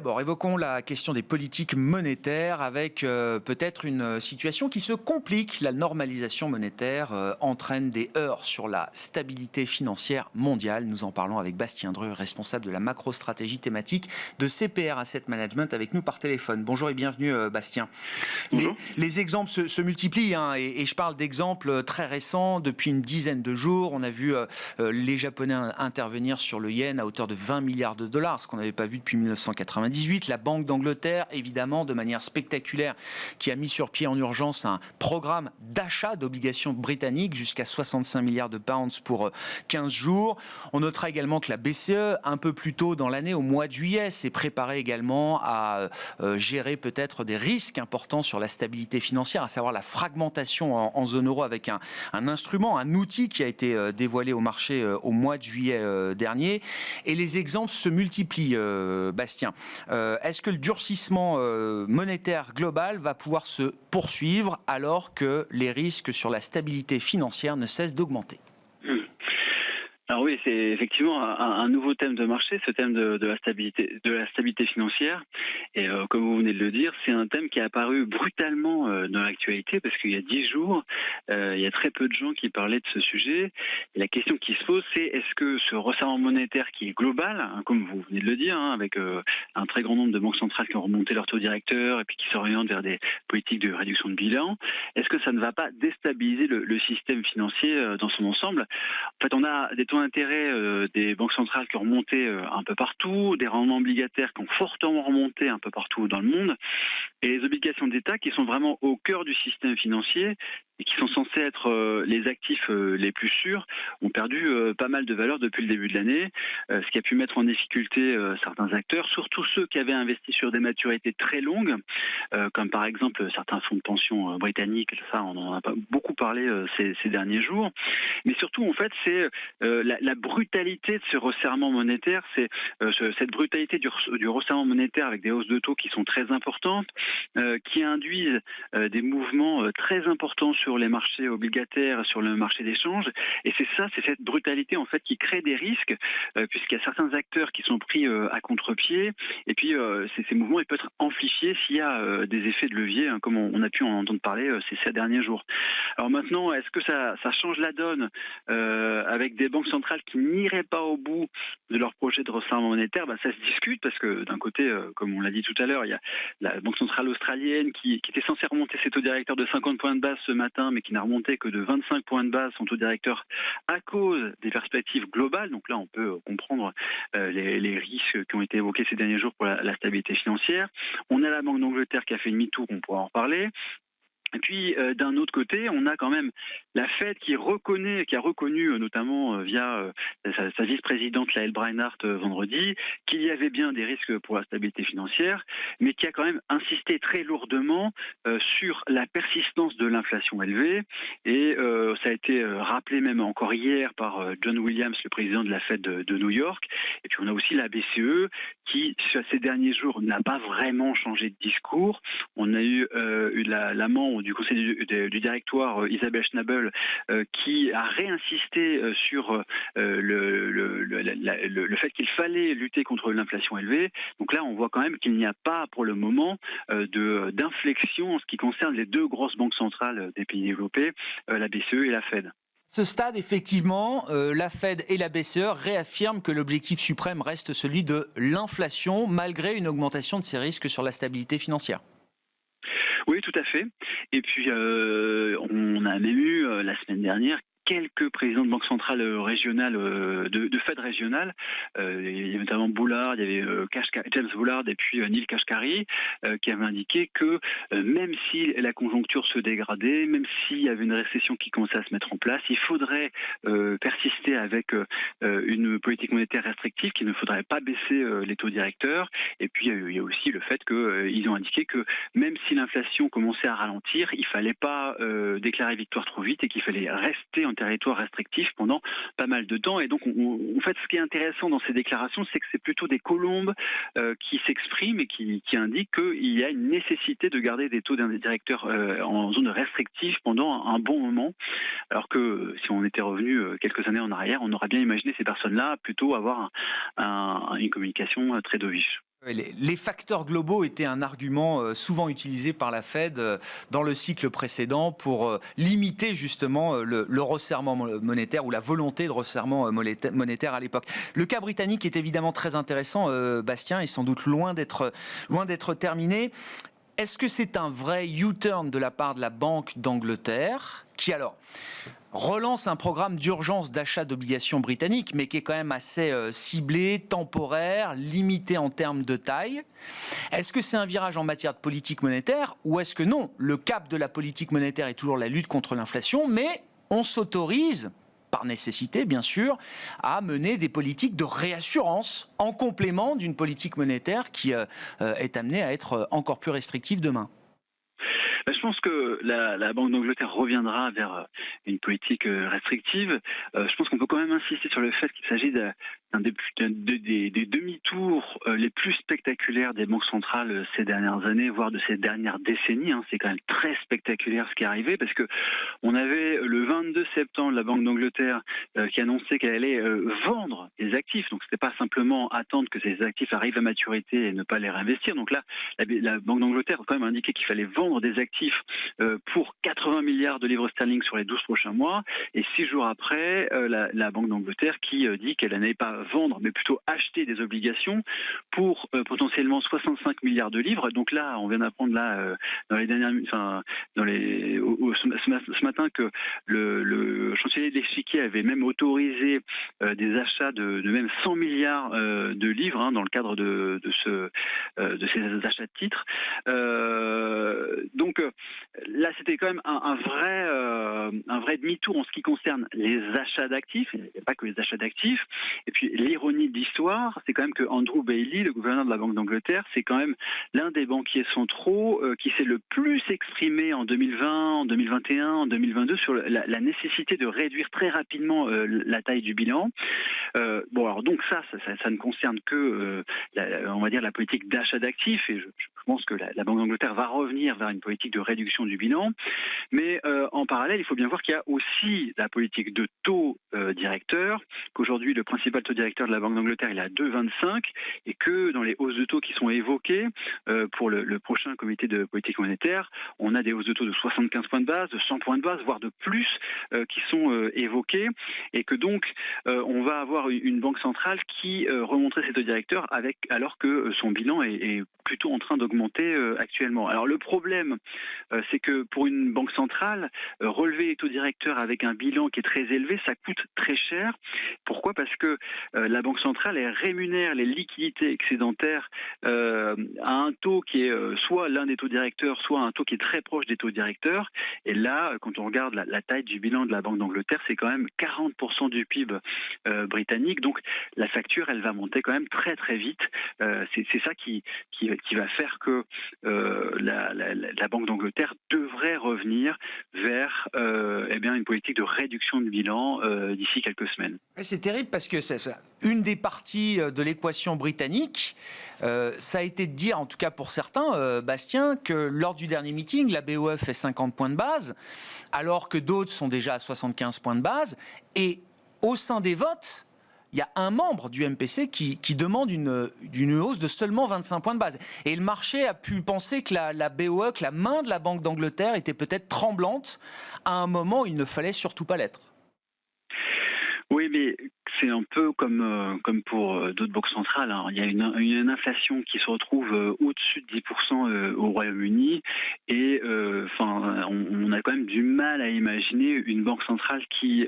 d'abord, évoquons la question des politiques monétaires avec peut-être une situation qui se complique. La normalisation monétaire entraîne des heurts sur la stabilité financière mondiale. Nous en parlons avec Bastien Dreux, responsable de la macro-stratégie thématique de CPR Asset Management, avec nous par téléphone. Bonjour et bienvenue Bastien. Bonjour. Les exemples se multiplient et je parle d'exemples très récents. Depuis une dizaine de jours, on a vu les Japonais intervenir sur le yen à hauteur de 20 milliards de dollars, ce qu'on n'avait pas vu depuis 1998. La Banque d'Angleterre, évidemment, de manière spectaculaire, qui a mis sur pied en urgence un programme d'achat d'obligations britanniques jusqu'à 65 milliards de pounds pour 15 jours. On notera également que la BCE, un peu plus tôt dans l'année, au mois de juillet, s'est préparée également à gérer peut-être des risques importants sur la stabilité financière, à savoir la fragmentation en zone euro avec un instrument, un outil qui a été dévoilé au marché au mois de juillet dernier. Et les exemples se multiplient, Bastien. Est-ce que le durcissement monétaire global va pouvoir se poursuivre alors que les risques sur la stabilité financière ne cessent d'augmenter ? Alors oui, c'est effectivement un nouveau thème de marché, ce thème de la stabilité financière. Et comme vous venez de le dire, c'est un thème qui est apparu brutalement dans l'actualité parce qu'il y a 10 jours, il y a très peu de gens qui parlaient de ce sujet. Et la question qui se pose, c'est est-ce que ce resserrement monétaire qui est global, hein, comme vous venez de le dire, hein, avec un très grand nombre de banques centrales qui ont remonté leur taux directeur et puis qui s'orientent vers des politiques de réduction de bilan, est-ce que ça ne va pas déstabiliser le système financier dans son ensemble ? En fait, on a des taux d'intérêt des banques centrales qui ont remonté un peu partout, des rendements obligataires qui ont fortement remonté un peu partout dans le monde, et les obligations d'État qui sont vraiment au cœur du système financier et qui sont censés être les actifs les plus sûrs, ont perdu pas mal de valeur depuis le début de l'année, ce qui a pu mettre en difficulté certains acteurs, surtout ceux qui avaient investi sur des maturités très longues, comme par exemple certains fonds de pension britanniques, ça on en a pas beaucoup parlé ces derniers jours, mais surtout en fait c'est la brutalité de ce resserrement monétaire, c'est cette brutalité du resserrement monétaire avec des hausses de taux qui sont très importantes, qui induisent des mouvements très importants sur les marchés obligataires, sur le marché d'échange. Et c'est cette brutalité en fait qui crée des risques, puisqu'il y a certains acteurs qui sont pris à contre-pied. Et puis ces mouvements ils peuvent être amplifiés s'il y a des effets de levier, hein, comme on a pu en entendre parler ces derniers jours. Alors maintenant, est-ce que ça change la donne avec des banques centrales qui n'iraient pas au bout de leur projet de resserrement monétaire? Ça se discute parce que d'un côté, comme on l'a dit tout à l'heure, il y a la Banque centrale australienne qui était censée remonter ses taux directeurs de 50 points de base ce matin, mais qui n'a remonté que de 25 points de base son taux directeur à cause des perspectives globales. Donc là, on peut comprendre les risques qui ont été évoqués ces derniers jours pour la stabilité financière. On a la Banque d'Angleterre qui a fait demi-tour, on pourra en reparler. Et puis d'un autre côté, on a quand même la Fed qui a reconnu notamment via sa vice-présidente Lael Brainard vendredi qu'il y avait bien des risques pour la stabilité financière, mais qui a quand même insisté très lourdement sur la persistance de l'inflation élevée. Et ça a été rappelé même encore hier par John Williams, le président de la Fed de New York. Et puis on a aussi la BCE qui, ces derniers jours, n'a pas vraiment changé de discours. On a eu la membre du conseil du directoire, Isabelle Schnabel, qui a réinsisté sur le fait qu'il fallait lutter contre l'inflation élevée. Donc là, on voit quand même qu'il n'y a pas pour le moment d'inflexion en ce qui concerne les deux grosses banques centrales des pays développés, la BCE et la Fed. Ce stade, effectivement, la Fed et la BCE réaffirment que l'objectif suprême reste celui de l'inflation, malgré une augmentation de ces risques sur la stabilité financière. Oui, tout à fait. Et puis, on a même eu la semaine dernière quelques présidents de banques centrales régionales, de Fed régionales. Il y a notamment Bullard, il y avait James Bullard et puis Neil Kashkari, qui avaient indiqué que même si la conjoncture se dégradait, même s'il y avait une récession qui commençait à se mettre en place, il faudrait persister avec une politique monétaire restrictive, qu'il ne faudrait pas baisser les taux directeurs. Et puis il y a aussi le fait qu'ils ont indiqué que même si l'inflation commençait à ralentir, il fallait pas déclarer victoire trop vite et qu'il fallait rester en territoire restrictif pendant pas mal de temps. Et donc, en fait, ce qui est intéressant dans ces déclarations, c'est que c'est plutôt des colombes qui s'expriment et qui indiquent qu'il y a une nécessité de garder des taux directeurs en zone restrictive pendant un bon moment. Alors que si on était revenu quelques années en arrière, on aurait bien imaginé ces personnes-là plutôt avoir une communication très dovish. Les facteurs globaux étaient un argument souvent utilisé par la Fed dans le cycle précédent pour limiter justement le resserrement monétaire ou la volonté de resserrement monétaire à l'époque. Le cas britannique est évidemment très intéressant, Bastien, et sans doute loin d'être terminé. Est-ce que c'est un vrai U-turn de la part de la Banque d'Angleterre qui alors relance un programme d'urgence d'achat d'obligations britanniques, mais qui est quand même assez ciblé, temporaire, limité en termes de taille? Est-ce que c'est un virage en matière de politique monétaire ou est-ce que non? Le cap de la politique monétaire est toujours la lutte contre l'inflation, mais on s'autorise, par nécessité bien sûr, à mener des politiques de réassurance en complément d'une politique monétaire qui est amenée à être encore plus restrictive demain. Je pense que la Banque d'Angleterre reviendra vers une politique restrictive. Je pense qu'on peut quand même insister sur le fait qu'il s'agit d'un des demi-tours les plus spectaculaires des banques centrales ces dernières années, voire de ces dernières décennies. C'est quand même très spectaculaire ce qui est arrivé, parce que on avait le 22 septembre la Banque d'Angleterre qui annonçait qu'elle allait vendre des actifs. Donc c'était pas simplement attendre que ces actifs arrivent à maturité et ne pas les réinvestir. Donc là, la Banque d'Angleterre a quand même indiqué qu'il fallait vendre des actifs pour 80 milliards de livres sterling sur les 12 prochains mois. Et 6 jours après, la Banque d'Angleterre qui dit qu'elle n'allait pas vendre, mais plutôt acheter des obligations pour potentiellement 65 milliards de livres. Donc là, on vient d'apprendre dans les dernières, ce matin que le chancelier de l'Échiquier avait même autorisé des achats de même 100 milliards de livres dans le cadre de ces achats de titres. Donc là, c'était quand même un vrai demi-tour en ce qui concerne les achats d'actifs. Il n'y a pas que les achats d'actifs. Et puis l'ironie de l'histoire, c'est quand même que Andrew Bailey, le gouverneur de la Banque d'Angleterre, c'est quand même l'un des banquiers centraux qui s'est le plus exprimé en 2020, en 2021, en 2022 sur la nécessité de réduire très rapidement la taille du bilan. Alors donc ça ne concerne que on va dire la politique d'achat d'actifs, et je pense que la Banque d'Angleterre va revenir vers une politique de réduction du bilan. Mais en parallèle, il faut bien voir qu'il y a aussi la politique de taux directeur, qu'aujourd'hui le principal taux directeur de la Banque d'Angleterre il est à 2,25, et que dans les hausses de taux qui sont évoquées pour le prochain comité de politique monétaire, on a des hausses de taux de 75 points de base, de 100 points de base, voire de plus qui sont évoquées, et que donc on va avoir une banque centrale qui remonterait ses taux directeurs alors que son bilan est plutôt en train d'augmenter actuellement. Alors le problème, c'est que pour une banque centrale, relever les taux directeurs avec un bilan qui est très élevé, ça coûte très cher. Pourquoi ? Parce que la banque centrale, elle rémunère les liquidités excédentaires à un taux qui est soit l'un des taux directeurs, soit un taux qui est très proche des taux directeurs. Et là, quand on regarde la taille du bilan de la Banque d'Angleterre, c'est quand même 40% du PIB britannique. Donc la facture, elle va monter quand même très très vite. C'est ça qui va faire que la Banque d'Angleterre devrait revenir vers une politique de réduction de bilan d'ici quelques semaines. C'est terrible parce que une des parties de l'équation britannique, ça a été de dire, en tout cas pour certains, Bastien, que lors du dernier meeting, la BOE fait 50 points de base, alors que d'autres sont déjà à 75 points de base. Et au sein des votes, il y a un membre du MPC qui demande une hausse de seulement 25 points de base. Et le marché a pu penser que la BOE, que la main de la Banque d'Angleterre était peut-être tremblante à un moment où il ne fallait surtout pas l'être. Oui, mais c'est un peu comme pour d'autres banques centrales. Il y a une inflation qui se retrouve au-dessus de 10% au Royaume-Uni, et on a quand même du mal à imaginer une banque centrale qui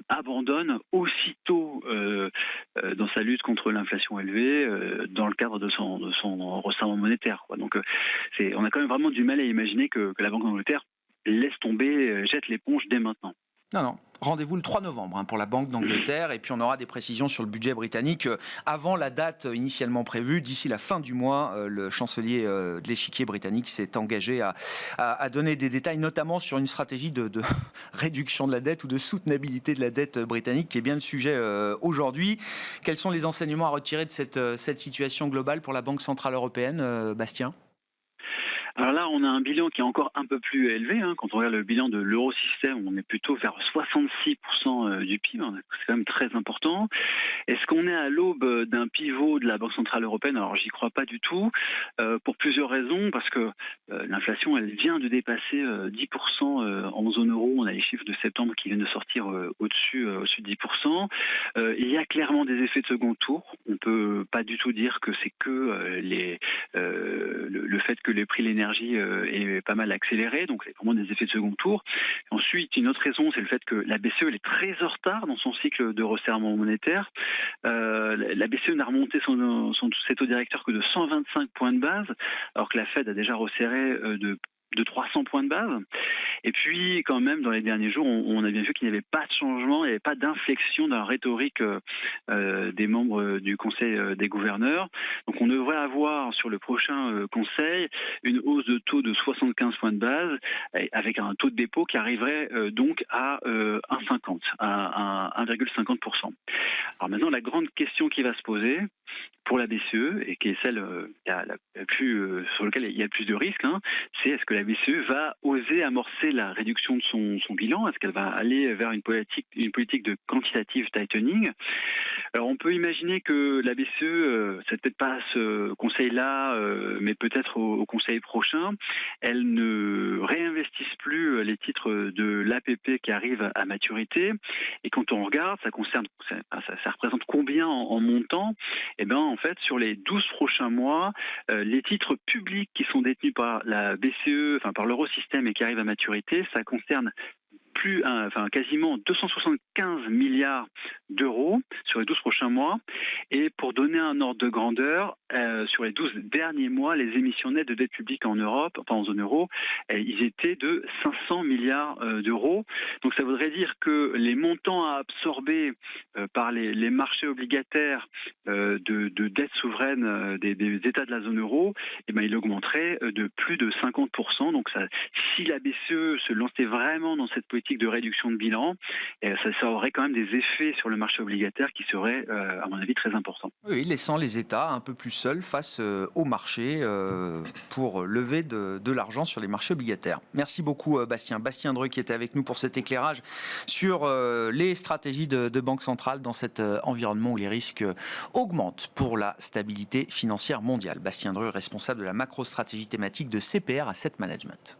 abandonne aussitôt dans sa lutte contre l'inflation élevée dans le cadre de son resserrement monétaire. Donc on a quand même vraiment du mal à imaginer que la Banque d'Angleterre laisse tomber, jette l'éponge dès maintenant. Non. Rendez-vous le 3 novembre pour la Banque d'Angleterre, et puis on aura des précisions sur le budget britannique avant la date initialement prévue. D'ici la fin du mois, le chancelier de l'Échiquier britannique s'est engagé à donner des détails, notamment sur une stratégie de réduction de la dette ou de soutenabilité de la dette britannique, qui est bien le sujet aujourd'hui. Quels sont les enseignements à retirer de cette situation globale pour la Banque Centrale Européenne, Bastien ? Alors là, on a un bilan qui est encore un peu plus élevé. Quand on regarde le bilan de l'Eurosystème, on est plutôt vers 66% du PIB. C'est quand même très important. Est-ce qu'on est à l'aube d'un pivot de la Banque Centrale Européenne? Alors, j'y crois pas du tout, pour plusieurs raisons. Parce que l'inflation, elle vient de dépasser 10% en zone euro. On a les chiffres de septembre qui viennent de sortir au-dessus de 10%. Il y a clairement des effets de second tour. On peut pas du tout dire que c'est que le fait que les prix de l'énergie est pas mal accéléré, donc c'est vraiment des effets de second tour. Ensuite, une autre raison, c'est le fait que la BCE elle est très en retard dans son cycle de resserrement monétaire. La BCE n'a remonté ses taux directeurs que de 125 points de base, alors que la Fed a déjà resserré de 300 points de base. Et puis, quand même, dans les derniers jours, on a bien vu qu'il n'y avait pas de changement, il n'y avait pas d'inflexion dans la rhétorique des membres du Conseil des gouverneurs. Donc, on devrait avoir sur le prochain Conseil une hausse de taux de 75 points de base, avec un taux de dépôt qui arriverait donc à 1,50, à 1,50%. Alors maintenant, la grande question qui va se poser pour la BCE, et qui est celle sur laquelle il y a le plus de risques, c'est est-ce que la BCE va oser amorcer la réduction de son bilan? Est-ce qu'elle va aller vers une politique de quantitative tightening? Alors on peut imaginer que la BCE, c'est peut-être pas à ce conseil-là, mais peut-être au conseil prochain, elle ne réinvestisse plus les titres de l'APP qui arrivent à maturité. Et quand on regarde, ça représente combien en montant? Eh bien, en fait, sur les 12 prochains mois, les titres publics qui sont détenus par la BCE, enfin par l'Eurosystème et qui arrivent à maturité, ça concerne quasiment 275 milliards d'euros sur les 12 prochains mois. Et pour donner un ordre de grandeur, sur les 12 derniers mois, les émissions nettes de dette publique en Europe, enfin en zone euro, ils étaient de 500 milliards d'euros. Donc ça voudrait dire que les montants à absorber par les marchés obligataires de dette souveraine des États de la zone euro, eh ben, il augmenterait de plus de 50%. Donc si la BCE se lançait vraiment dans cette politique de réduction de bilan, ça aurait quand même des effets sur le marché obligataire qui seraient, à mon avis, très importants. Oui, laissant les États un peu plus seuls face au marché pour lever de l'argent sur les marchés obligataires. Merci beaucoup Bastien. Bastien Dreux qui était avec nous pour cet éclairage sur les stratégies de banque centrale dans cet environnement où les risques augmentent pour la stabilité financière mondiale. Bastien Dreux, responsable de la macro-stratégie thématique de CPR Asset Management.